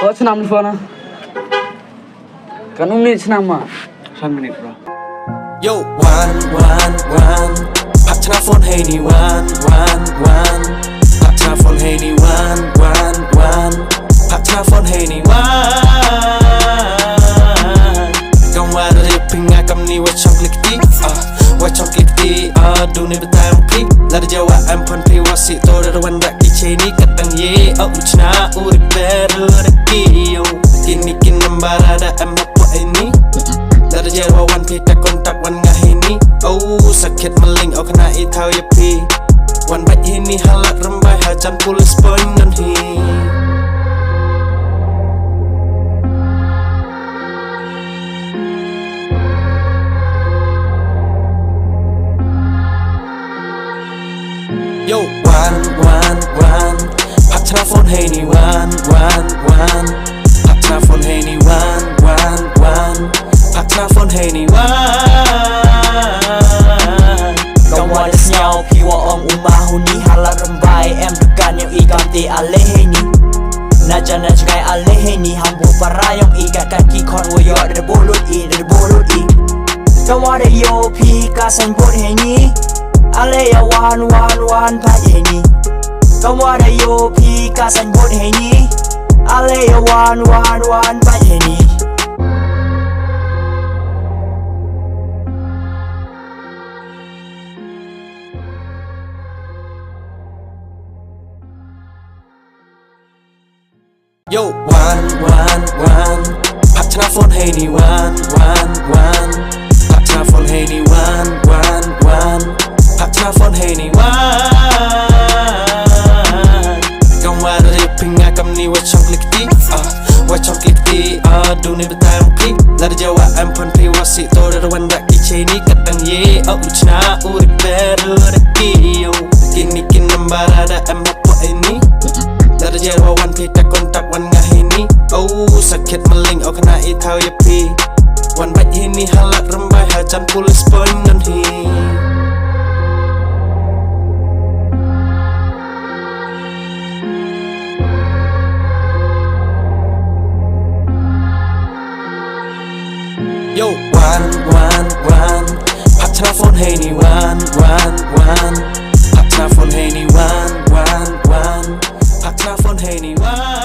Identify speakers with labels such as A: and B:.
A: Senam ni fana. Kan menit senam mah. 1 minit bro.
B: Yo, one. Patna phone hey ni one. Patna phone hey ni one. Patna phone hey ni one. Gam wa de pinga kam ni wa chong klik ti. Wa chong klik ti. Du ni betai klik. La de jawa am pon pi wa si to de wan dak ki che ni kadang ye. Uchna urik beru de ki yo. Kini nambara da am apa ini. La de jawa wan pi tak kontak wan ngahini. Sakit meling au kena itau ya pi. Wan baik ini halak rembai hajan polis point non hi. Yo, one. Patna phone hey ni one. Patna phone hey ni one. Patna phone hey ni one.
C: Kau ada senyau piwa om umahu ni halak rembai em dekan yang ikan ti aleh ni. Najan jangai aleh ni hambu parayong ikat kaki kon woyo de bolut i. Kau ada yo pi kasan bot he ni. Ale ya one pat he ni. Kau ada yo pi kasan bot he ni. Ale ya one pat he ni.
B: Yo, one. Patna phone hey ni one. Patna phone hey ni one. Patna phone hey ni one. Gam wa de pinga kam ni wa chong klik ti. Wa chong klik ti. Du ni betai klik. La de jawa am pon pi wa si to de wan dak ki che ni kadang ye. Uchna urik beru de ki yo. Kini nambara da am apa ini. La de jawa wan pi tak kontak wan ngahini. Sakit meling au kena itau ya pi. Wan baik ini halak rembai hajan polis point non hi. Yo, one. Patna phone hey ni one. Patna phone hey ni one. Patna phone hey ni one.